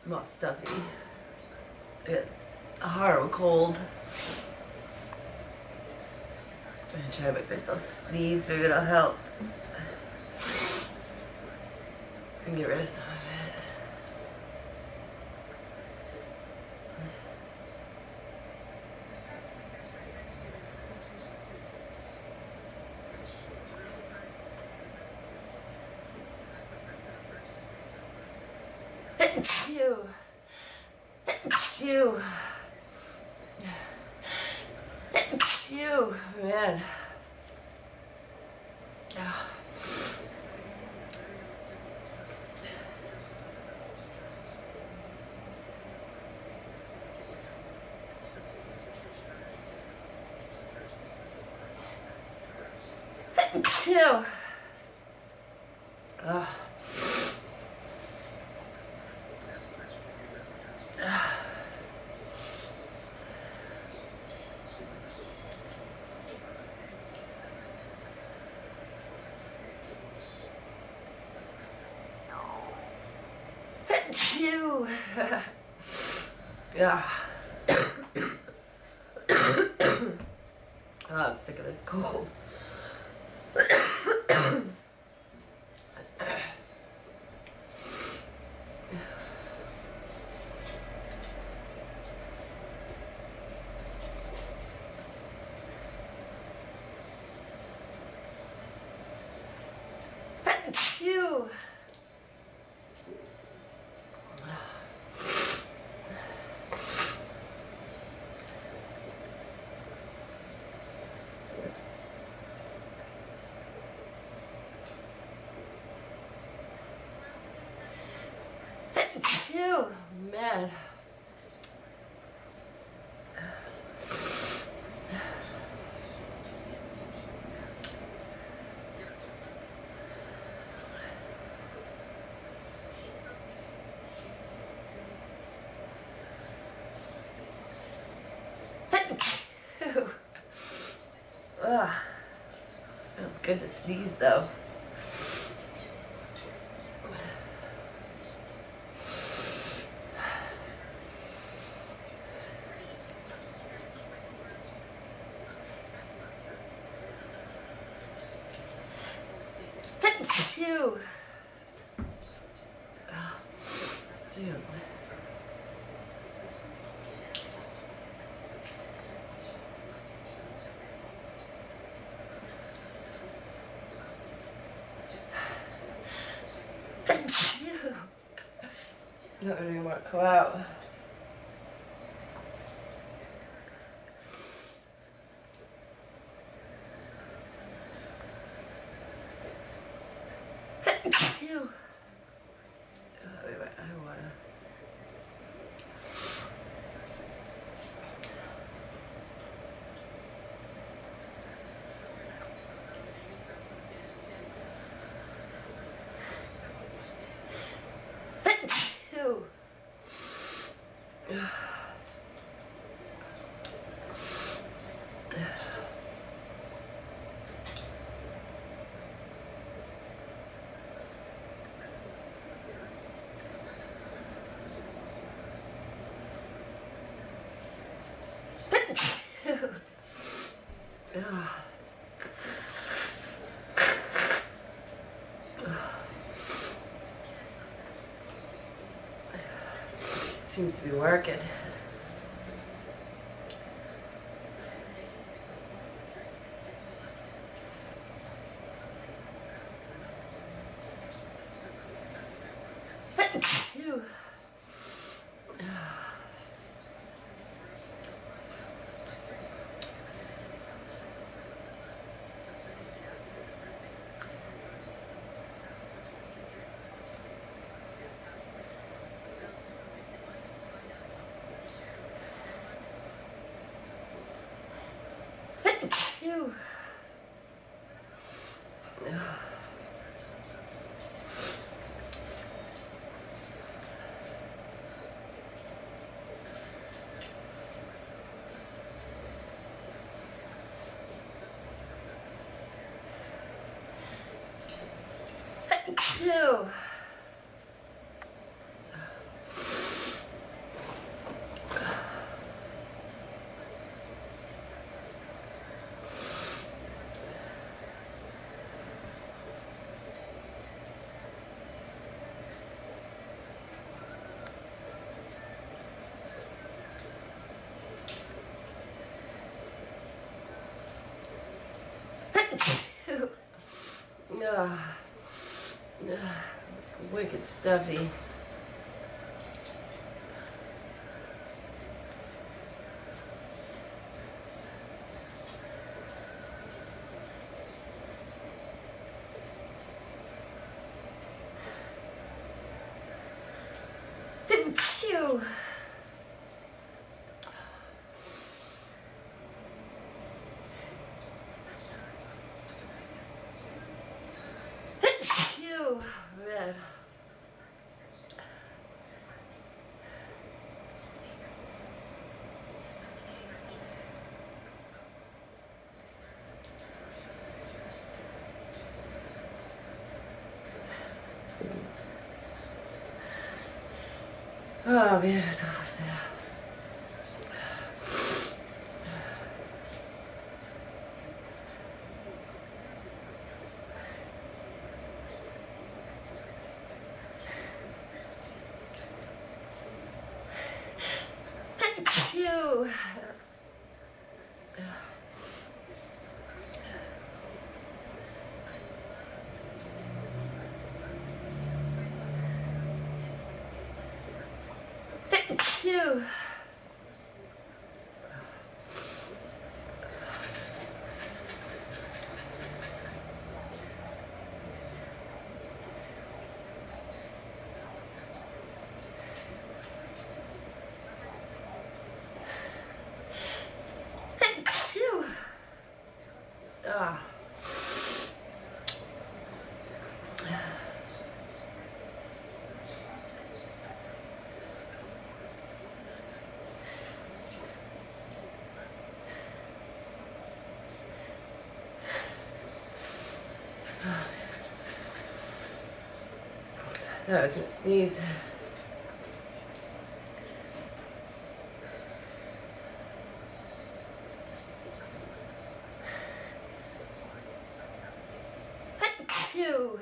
I'm all stuffy. I got a horrible cold. I'm gonna try to make myself sneeze. Maybe it'll help. And get rid of some of it. Chew. Chew. Chew. Man. Oh. Chew. Oh. Chew. Yeah. Oh, I'm sick of this cold. Chew. Chew. Man. Chew. Ugh. Feels good to sneeze though. Chew. Ew. Not really want to go out. Ew. I wanna. Ew. Seems to be working. Ew. Ew. Ew. Wicked stuffy. Phew. Phew. Man. Oh, man, it's almost there. Phew. Phew. Phew. Ah. That was a sneeze. Phew.